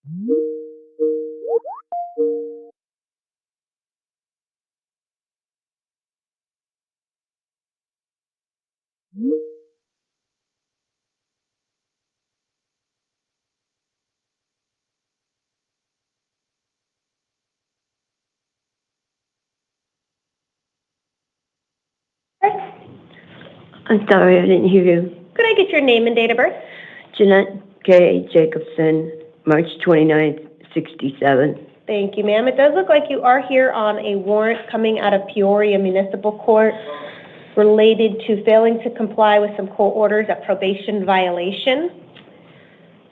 I'm sorry, I didn't hear you. Could I get your name and date of birth? Jeanette K. Jacobson, March 29th, 67. Thank you, ma'am. It does look like you are here on a warrant coming out of Peoria Municipal Court related to failing to comply with some court orders at probation violation.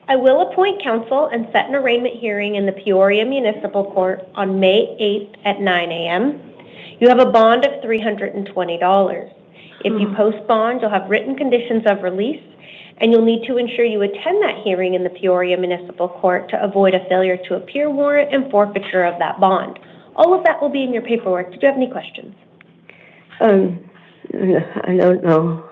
I will appoint counsel and set an arraignment hearing in the Peoria Municipal Court on May 8th at 9 a.m. You have a bond of $320. If you post bond, you'll have written conditions of release, and you'll need to ensure you attend that hearing in the Peoria Municipal Court to avoid a failure to appear warrant and forfeiture of that bond. All of that will be in your paperwork. Did you have any questions? I don't know.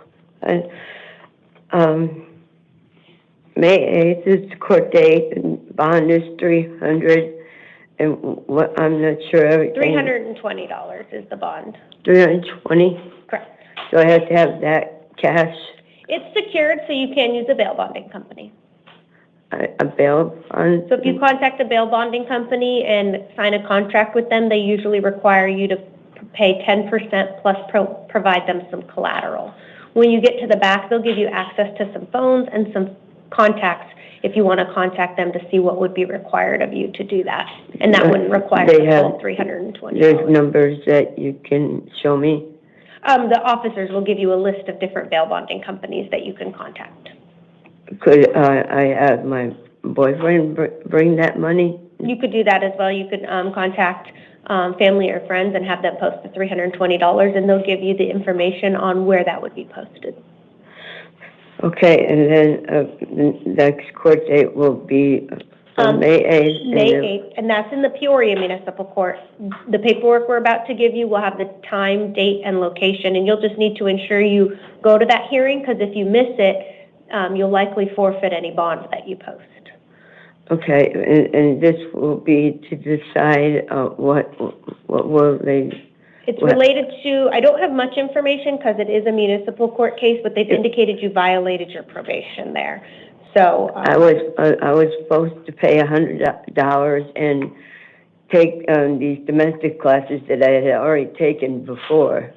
May 8th is the court date, and bond is $300, and what, I'm not sure everything. $320 is the bond. $320? Correct. Do I have to have that cash? It's secured, so you can use a bail bonding company. A bail bond? So if you contact a bail bonding company and sign a contract with them, they usually require you to pay 10% plus provide them some collateral. When you get to the back, they'll give you access to some phones and some contacts if you want to contact them to see what would be required of you to do that. And that wouldn't require the full $320. There's numbers that you can show me? The officers will give you a list of different bail bonding companies that you can contact. Could I have my boyfriend bring that money? You could do that as well. You could contact family or friends and have them post the $320, and they'll give you the information on where that would be posted. Okay, and then the next court date will be May 8th. May 8th, and that's in the Peoria Municipal Court. The paperwork we're about to give you will have the time, date, and location, and you'll just need to ensure you go to that hearing, because if you miss it, you'll likely forfeit any bonds that you post. Okay, and this will be to decide what will they... It's related to, I don't have much information because it is a municipal court case, but they've indicated you violated your probation there. So I was supposed to pay $100 and take these domestic classes that I had already taken before.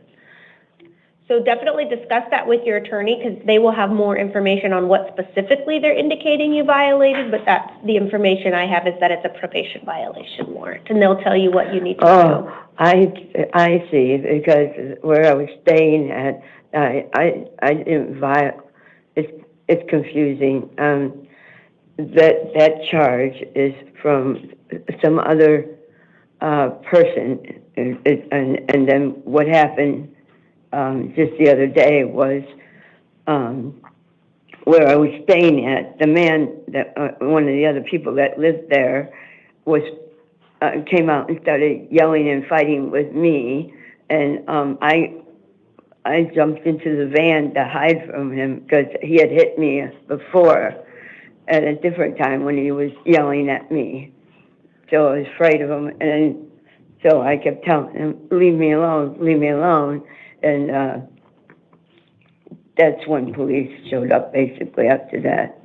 So definitely discuss that with your attorney, because they will have more information on what specifically they're indicating you violated, but that's the information I have, is that it's a probation violation warrant, and they'll tell you what you need to do. Oh, I see, because where I was staying at, I didn't violate. It's confusing. That charge is from some other person, and then what happened just the other day was where I was staying at. The man that one of the other people that lived there was came out and started yelling and fighting with me, and I jumped into the van to hide from him because he had hit me before at a different time when he was yelling at me. So I was afraid of him, and so I kept telling him, leave me alone, leave me alone. And that's when police showed up, basically, after that.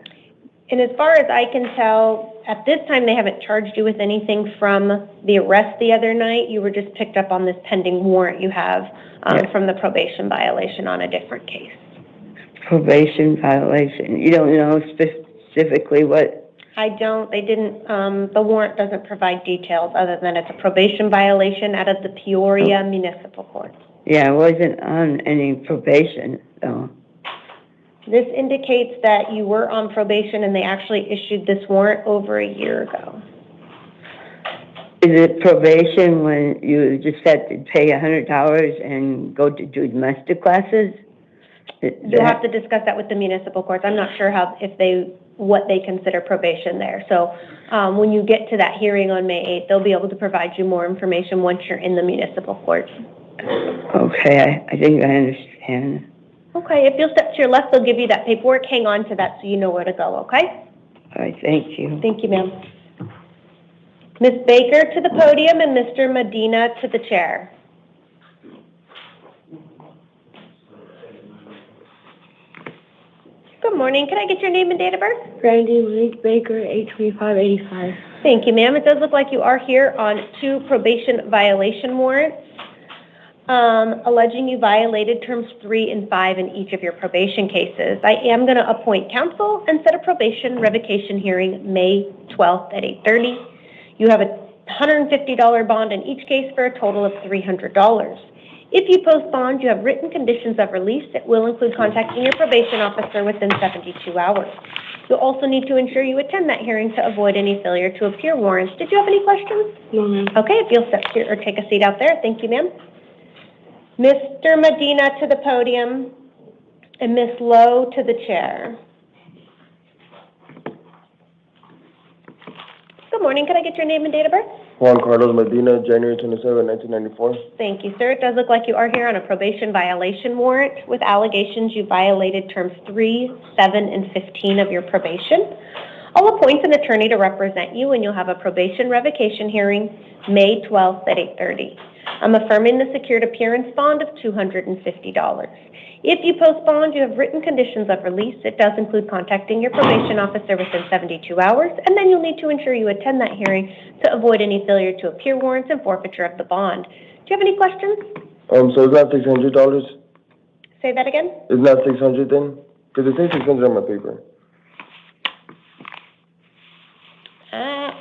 And as far as I can tell, at this time, they haven't charged you with anything from the arrest the other night. You were just picked up on this pending warrant you have from the probation violation on a different case. Probation violation. You don't know specifically what? I don't. They didn't. The warrant doesn't provide details other than it's a probation violation out of the Peoria Municipal Court. Yeah, I wasn't on any probation, though. This indicates that you were on probation, and they actually issued this warrant over a year ago. Is it probation when you just had to pay $100 and go to do domestic classes? You'll have to discuss that with the municipal courts. I'm not sure what they consider probation there. So when you get to that hearing on May 8th, they'll be able to provide you more information once you're in the municipal court. Okay, I think I understand. Okay, if you'll step to your left, they'll give you that paperwork. Hang on to that so you know where to go, okay? All right, thank you. Thank you, ma'am. Ms. Baker to the podium and Mr. Medina to the chair. Good morning. Can I get your name and date of birth? Randy Malik Baker, 82585. Thank you, ma'am. It does look like you are here on 2 probation violation warrants, alleging you violated terms 3 and 5 in each of your probation cases. I am going to appoint counsel and set a probation revocation hearing May 12th at 8:30. You have a $150 bond in each case for a total of $300. If you post bond, you have written conditions of release that will include contacting your probation officer within 72 hours. You'll also need to ensure you attend that hearing to avoid any failure to appear warrants. Did you have any questions? No, ma'am. Okay, if you'll step to or take a seat out there. Thank you, ma'am. Mr. Medina to the podium and Ms. Lowe to the chair. Good morning. Could I get your name and date of birth? Juan Carlos Medina, January 27, 1994. Thank you, sir. It does look like you are here on a probation violation warrant with allegations you violated terms 3, 7, and 15 of your probation. I'll appoint an attorney to represent you, and you'll have a probation revocation hearing May 12th at 8:30. I'm affirming the secured appearance bond of $250. If you post bond, you have written conditions of release. It does include contacting your probation officer within 72 hours, and then you'll need to ensure you attend that hearing to avoid any failure to appear warrants and forfeiture of the bond. Do you have any questions? So it's not $600? Say that again? It's not 600 then? Because it says 600 on my paper.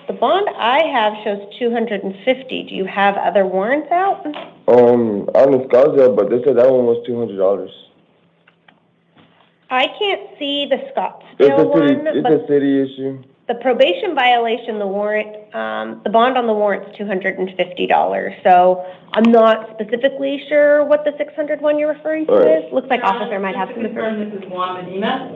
The bond I have shows $250. Do you have other warrants out? On the Scottsdale, but they said that one was $200. I can't see the Scottsdale one, It's but a city issue. the probation violation, the warrant, the bond on the warrant's $250. So I'm not specifically sure what the 600 one you're referring to is. Looks like officer might have some information. This is Juan Medina.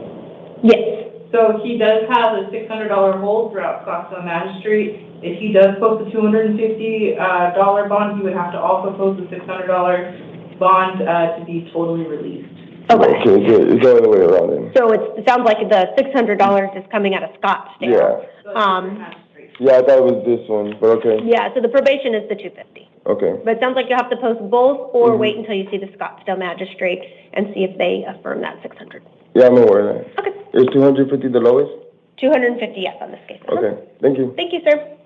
Yes. So he does have a $600 hold throughout Scottsdale Magistrate. If he does post a $250 bond, he would have to also post a $600 bond to be totally released. Okay. Okay, good. It's the other way around then. So it sounds like the $600 is coming out of Scottsdale. Yeah, I thought it was this one, but okay. Yeah, so the probation is the $250. Okay. But it sounds like you have to post both or wait until you see the Scottsdale magistrate and see if they affirm that 600. Yeah, I'm aware of that. Okay. Is 250 the lowest? 250, yes, on this case. Okay, thank you. Thank you, sir.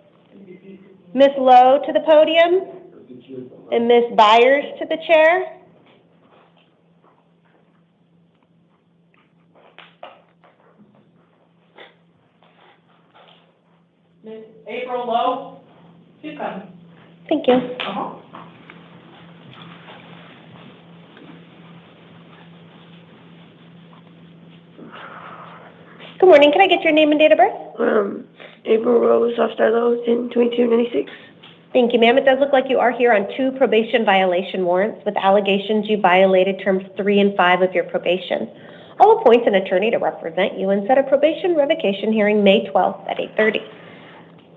Ms. Lowe to the podium and Ms. Byers to the chair. Ms. April Lowe, she's coming. Thank you. Good morning. Can I get your name and date of birth? April Rose Ofstarlo, 102296. Thank you, ma'am. It does look like you are here on 2 probation violation warrants with allegations you violated terms 3 and 5 of your probation. I'll appoint an attorney to represent you and set a probation revocation hearing May 12th at 8:30.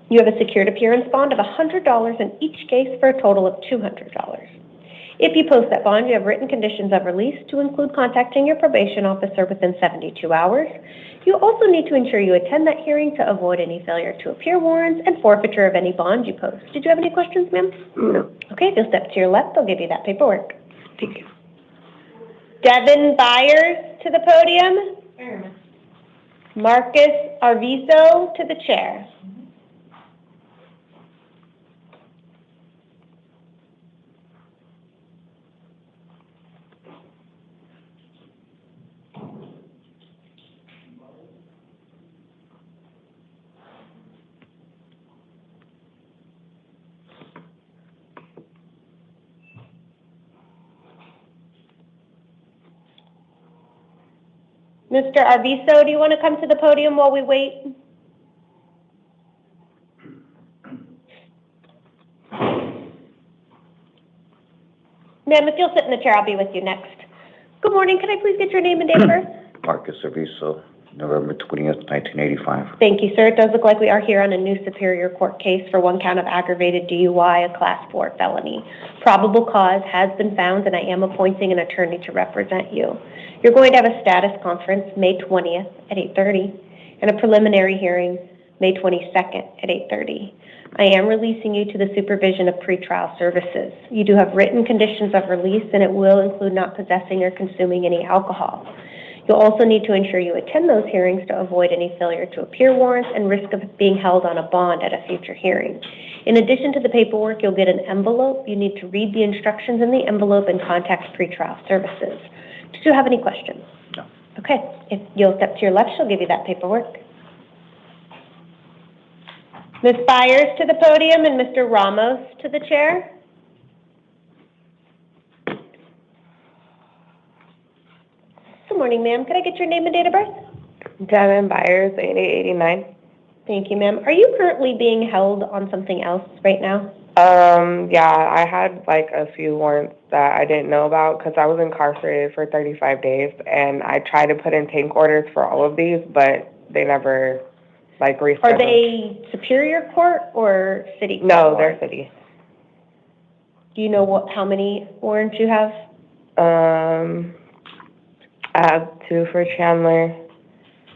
You have a secured appearance bond of $100 in each case for a total of $200. If you post that bond, you have written conditions of release to include contacting your probation officer within 72 hours. You also need to ensure you attend that hearing to avoid any failure to appear warrants and forfeiture of any bond you post. Did you have any questions, ma'am? No. Okay, if you'll step to your left, they'll give you that paperwork. Thank you. Devin Byers to the podium. Marcus Arvizo to the chair. Mr. Arvizo, do you want to come to the podium while we wait? Ma'am, if you'll sit in the chair, I'll be with you next. Good morning. Can I please get your name and date of birth? Marcus Arvizo, November 20th, 1985. Thank you, sir. It does look like we are here on a new Superior Court case for 1 count of aggravated DUI, a Class 4 felony. Probable cause has been found, and I am appointing an attorney to represent you. You're going to have a status conference May 20th at 8:30 and a preliminary hearing May 22nd at 8:30. I am releasing you to the supervision of pretrial services. You do have written conditions of release, and it will include not possessing or consuming any alcohol. You'll also need to ensure you attend those hearings to avoid any failure to appear warrants and risk of being held on a bond at a future hearing. In addition to the paperwork, you'll get an envelope. You need to read the instructions in the envelope and contact pretrial services. Did you have any questions? No. Okay. If you'll step to your left, she'll give you that paperwork. Ms. Byers to the podium and Mr. Ramos to the chair. Good morning, ma'am. Could I get your name and date of birth? Devin Byers, 8889. Thank you, ma'am. Are you currently being held on something else right now? Yeah, I had like a few warrants that I didn't know about because I was incarcerated for 35 days, and I tried to put in tank orders for all of these, but they never like rescheduled. Are they Superior Court or City Court? No, they're city. Do you know how many warrants you have? I have 2 for Chandler,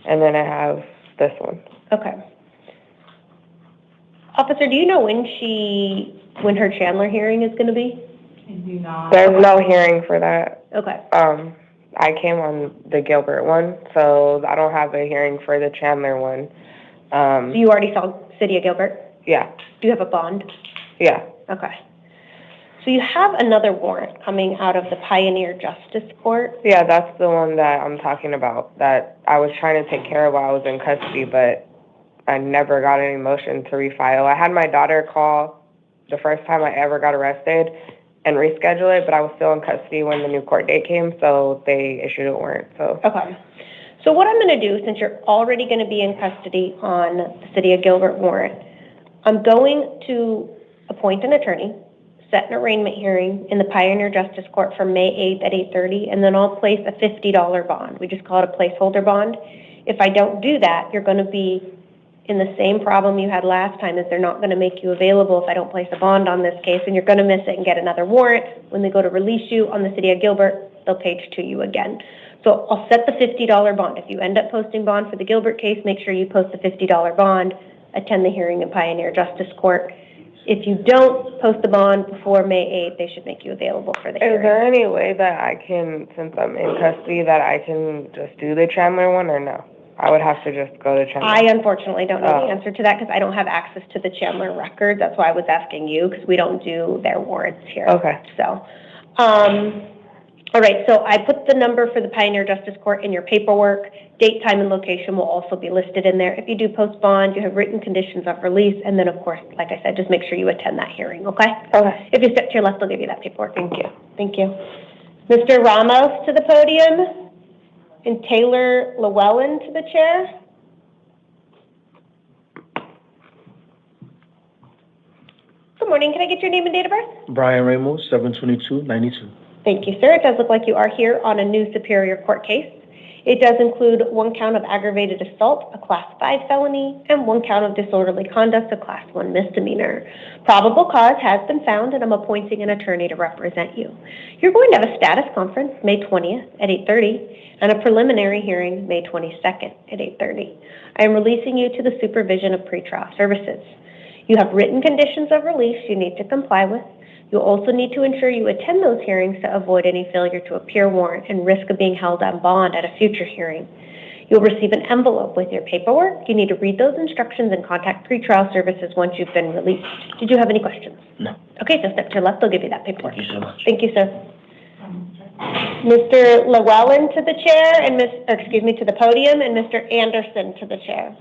and then I have this one. Okay. Officer, do you know when her Chandler hearing is going to be? I do not. There's no hearing for that. Okay. I came on the Gilbert one, so I don't have a hearing for the Chandler one. So you already saw City of Gilbert? Yeah. Do you have a bond? Yeah. Okay. So you have another warrant coming out of the Pioneer Justice Court? Yeah, that's the one that I'm talking about, that I was trying to take care of while I was in custody, but I never got any motion to refile. I had my daughter call the first time I ever got arrested and reschedule it, but I was still in custody when the new court date came, so they issued a warrant. So. Okay. So what I'm going to do, since you're already going to be in custody on the City of Gilbert warrant, I'm going to appoint an attorney, set an arraignment hearing in the Pioneer Justice Court for May 8th at 8:30, and then I'll place a $50 bond. We just call it a placeholder bond. If I don't do that, you're going to be in the same problem you had last time, is they're not going to make you available if I don't place a bond on this case, and you're going to miss it and get another warrant. When they go to release you on the City of Gilbert, they'll page to you again. So I'll set the $50 bond. If you end up posting bond for the Gilbert case, make sure you post the $50 bond, attend the hearing in Pioneer Justice Court. If you don't post the bond before May 8th, they should make you available for the hearing. Is there any way that I can, since I'm in custody, that I can just do the Chandler one, or no? I would have to just go to Chandler. I unfortunately don't know the answer to that because I don't have access to the Chandler records. That's why I was asking you, because we don't do their warrants here. Okay. So, all right, so I put the number for the Pioneer Justice Court in your paperwork. Date, time, and location will also be listed in there. If you do post bond, you have written conditions of release, and then, of course, like I said, just make sure you attend that hearing, okay? Okay. If you step to your left, they'll give you that paperwork. Thank you. Thank you. Mr. Ramos to the podium, and Taylor Llewellyn to the chair. Good morning. Can I get your name and date of birth? Brian Ramos, 7/22/92. Thank you, sir. It does look like you are here on a new Superior Court case. It does include 1 count of aggravated assault, a Class 5 felony, and 1 count of disorderly conduct, a Class 1 misdemeanor. Probable cause has been found, and I'm appointing an attorney to represent you. You're going to have a status conference May 20th at 8:30 and a preliminary hearing May 22nd at 8:30. I am releasing you to the supervision of pretrial services. You have written conditions of release you need to comply with. You'll also need to ensure you attend those hearings to avoid any failure to appear warrant and risk of being held on bond at a future hearing. You'll receive an envelope with your paperwork. You need to read those instructions and contact pretrial services once you've been released. Did you have any questions? No. Okay, so step to your left, they'll give you that paperwork. Thank you so much. Thank you, sir. Mr. Llewellyn to the chair and to the podium, and Mr. Anderson to the chair.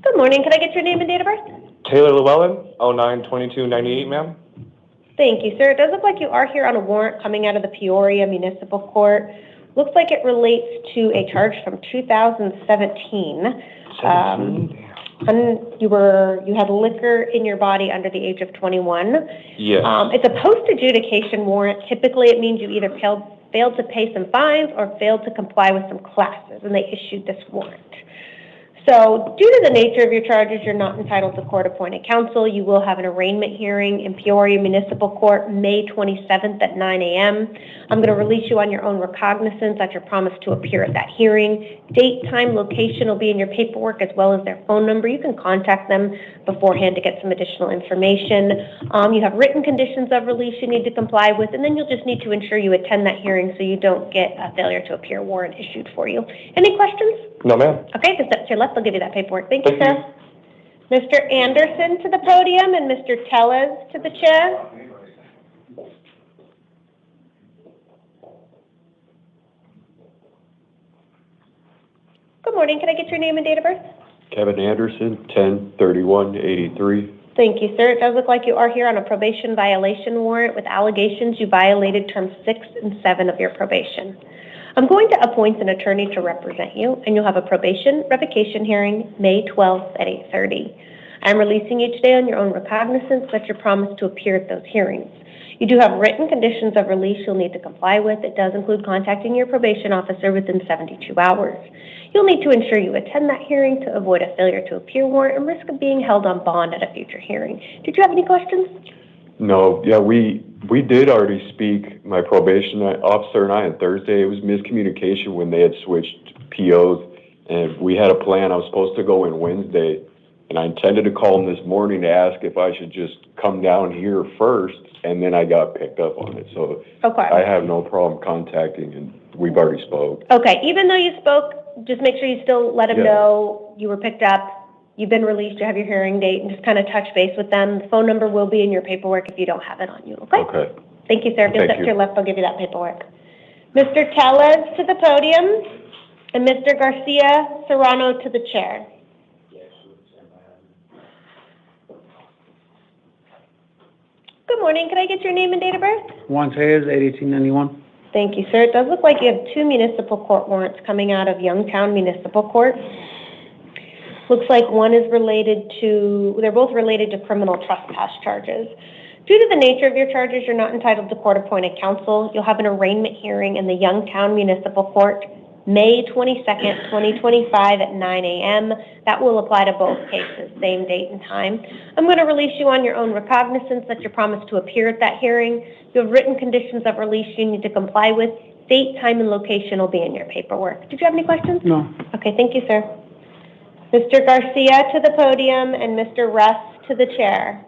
Good morning. Can I get your name and date of birth? Taylor Llewellyn, 09/22/98, ma'am. Thank you, sir. It does look like you are here on a warrant coming out of the Peoria Municipal Court. Looks like it relates to a charge from 2017. You had liquor in your body under the age of 21. Yes. It's a post-adjudication warrant. Typically, it means you either failed to pay some fines or failed to comply with some classes, and they issued this warrant. So due to the nature of your charges, you're not entitled to court-appointed counsel. You will have an arraignment hearing in Peoria Municipal Court May 27th at 9 a.m. I'm going to release you on your own recognizance at your promise to appear at that hearing. Date, time, location will be in your paperwork as well as their phone number. You can contact them beforehand to get some additional information. You have written conditions of release you need to comply with, and then you'll just need to ensure you attend that hearing so you don't get a failure to appear warrant issued for you. Any questions? No, ma'am. Okay, just step to your left, I'll give you that paperwork. Thank you, sir. Mr. Anderson to the podium and Mr. Tellez to the chair. Good morning, can I get your name and date of birth? Kevin Anderson, 10/31/83. Thank you, sir. It does look like you are here on a probation violation warrant with allegations you violated terms 6 and 7 of your probation. I'm going to appoint an attorney to represent you, and you'll have a probation revocation hearing May 12th at 8:30. I'm releasing you today on your own recognizance that you promised to appear at those hearings. You do have written conditions of release you'll need to comply with. It does include contacting your probation officer within 72 hours. You'll need to ensure you attend that hearing to avoid a failure to appear warrant and risk of being held on bond at a future hearing. Did you have any questions? No, yeah, we did already speak, my probation officer and I, on Thursday. It was miscommunication when they had switched POs, and we had a plan. I was supposed to go in Wednesday, and I intended to call him this morning to ask if I should just come down here first, and then I got picked up on it. So Okay. I have no problem contacting, and we've already spoke. Okay, even though you spoke, just make sure you still let them know you were picked up, you've been released, you have your hearing date, and just kind of touch base with them. The phone number will be in your paperwork if you don't have it on you, okay? Okay. Thank you, sir. Just step to your left, I'll give you that paperwork. Mr. Tellez to the podium, and Mr. Garcia Serrano to the chair. Good morning, can I get your name and date of birth? Juan Tellez, 1891. Thank you, sir. It does look like you have 2 municipal court warrants coming out of Youngtown Municipal Court. Looks like one is related to, they're both related to criminal trespass charges. Due to the nature of your charges, you're not entitled to court-appointed counsel. You'll have an arraignment hearing in the Youngtown Municipal Court, May 22nd, 2025 at 9 a.m. That will apply to both cases, same date and time. I'm going to release you on your own recognizance that you promised to appear at that hearing. You have written conditions of release you need to comply with. Date, time, and location will be in your paperwork. Did you have any questions? No. Okay, thank you, sir. Mr. Garcia to the podium and Mr. Russ to the chair.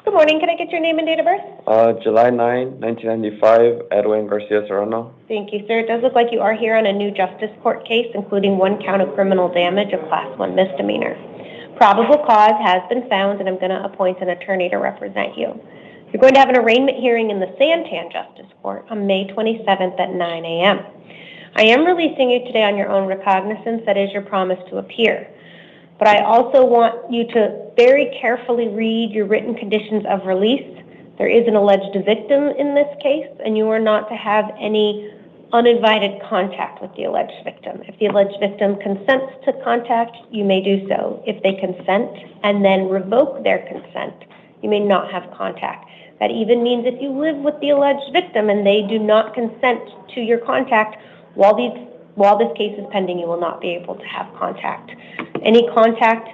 Good morning, can I get your name and date of birth? July 9, 1995, Edwin Garcia Serrano. Thank you, sir. It does look like you are here on a new justice court case, including 1 count of criminal damage, a Class 1 misdemeanor. Probable cause has been found, and I'm going to appoint an attorney to represent you. You're going to have an arraignment hearing in the Santan Justice Court on May 27th at 9 a.m. I am releasing you today on your own recognizance. That is your promise to appear. But I also want you to very carefully read your written conditions of release. There is an alleged victim in this case, and you are not to have any uninvited contact with the alleged victim. If the alleged victim consents to contact, you may do so. If they consent and then revoke their consent, you may not have contact. That even means if you live with the alleged victim and they do not consent to your contact, while this case is pending, you will not be able to have contact. Any contact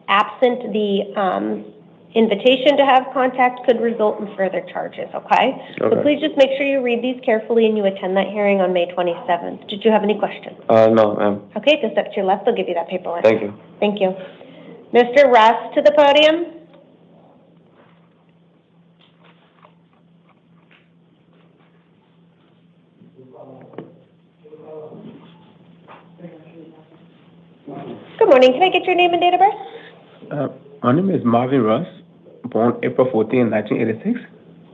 absent the invitation to have contact could result in further charges, okay? So please just make sure you read these carefully and you attend that hearing on May 27th. Did you have any questions? No, ma'am. Okay, just step to your left, I'll give you that paperwork. Thank you. Thank you. Mr. Russ to the podium. Good morning, can I get your name and date of birth? My name is Marvin Russ, born April 14, 1986.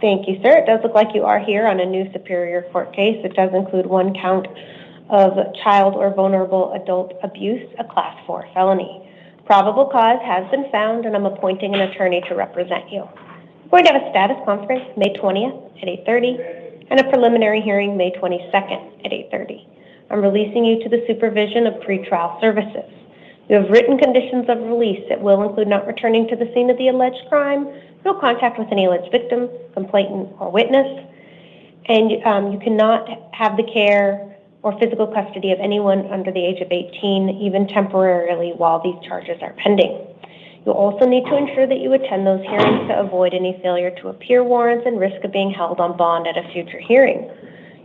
Thank you, sir. It does look like you are here on a new Superior Court case. It does include 1 count of child or vulnerable adult abuse, a Class 4 felony. Probable cause has been found, and I'm appointing an attorney to represent you. We're going to have a status conference May 20th at 8:30 and a preliminary hearing May 22nd at 8:30. I'm releasing you to the supervision of pretrial services. You have written conditions of release that will include not returning to the scene of the alleged crime, no contact with any alleged victim, complainant, or witness, And you cannot have the care or physical custody of anyone under the age of 18, even temporarily, while these charges are pending. You'll also need to ensure that you attend those hearings to avoid any failure to appear warrants and risk of being held on bond at a future hearing.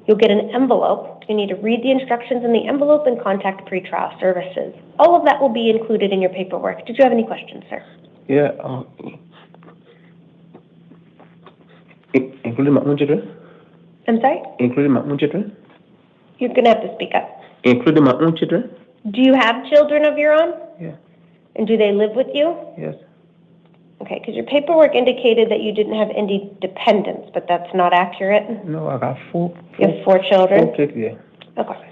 You'll get an envelope. You need to read the instructions in the envelope and contact pretrial services. All of that will be included in your paperwork. Did you have any questions, sir? Yeah, including my own children? I'm sorry? Including my own children? You're going to have to speak up. Including my own children? Do you have children of your own? Yeah. And do they live with you? Yes. Okay, because your paperwork indicated that you didn't have any dependents, but that's not accurate. No, I got four. You have 4 children? 4 kids, yeah. Okay.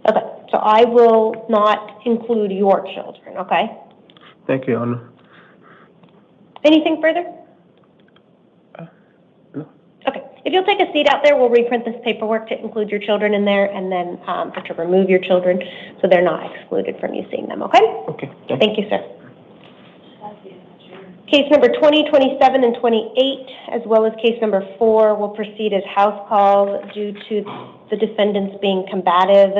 Okay, so I will not include your children, okay? Thank you, Your Honor. Anything further? No. Okay, if you'll take a seat out there, we'll reprint this paperwork to include your children in there and then to remove your children so they're not excluded from you seeing them, okay? Okay. Thank you, sir. Case number 20, 27, and 28, as well as case number 4, will proceed as house calls due to the defendants being combative.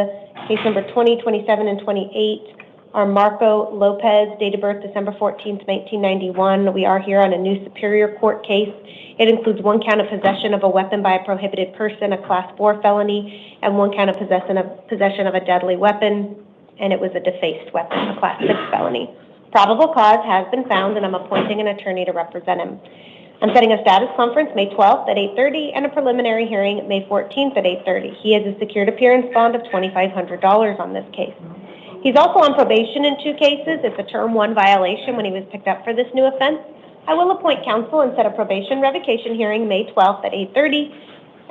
Case number 20, 27, and 28 are Marco Lopez, date of birth December 14th, 1991. We are here on a new Superior Court case. It includes 1 count of possession of a weapon by a prohibited person, a Class 4 felony, and 1 count of possession of a deadly weapon, and it was a defaced weapon, a Class 6 felony. Probable cause has been found, and I'm appointing an attorney to represent him. I'm setting a status conference May 12th at 8:30 and a preliminary hearing May 14th at 8:30. He has a secured appearance bond of $2,500 on this case. He's also on probation in 2 cases. It's a Term 1 violation when he was picked up for this new offense. I will appoint counsel and set a probation revocation hearing May 12th at 8:30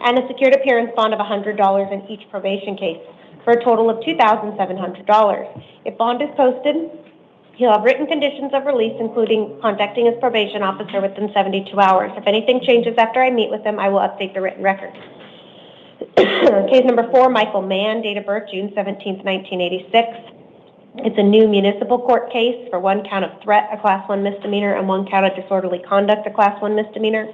and a secured appearance bond of $100 in each probation case for a total of $2,700. If bond is posted, he'll have written conditions of release, including contacting his probation officer within 72 hours. If anything changes after I meet with him, I will update the written record. Case number 4, Michael Mann, date of birth June 17th, 1986. It's a new municipal court case for 1 count of threat, a Class 1 misdemeanor, and 1 count of disorderly conduct, a Class 1 misdemeanor.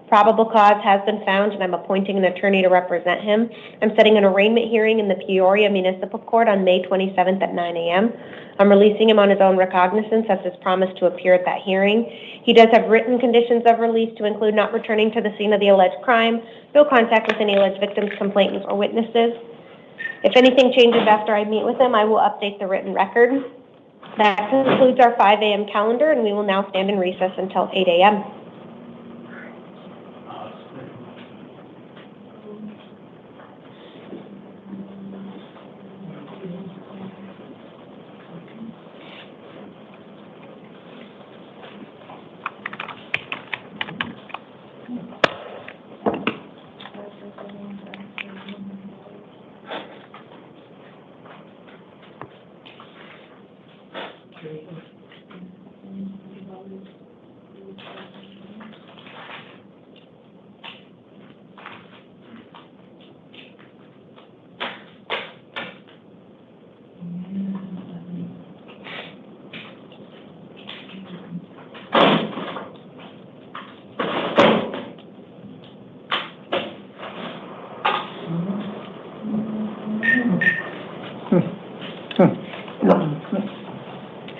Probable cause has been found, and I'm appointing an attorney to represent him. I'm setting an arraignment hearing in the Peoria Municipal Court on May 27th at 9 a.m. I'm releasing him on his own recognizance as his promise to appear at that hearing. He does have written conditions of release to include not returning to the scene of the alleged crime, no contact with any alleged victims, complainants, or witnesses. If anything changes after I meet with him, I will update the written record. That concludes our 5 a.m. calendar, and we will now stand in recess until 8 a.m.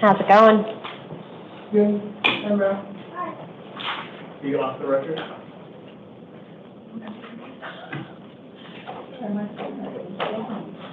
How's it going? Good. Hi, bro. Hi. You off the record? Am I saying that?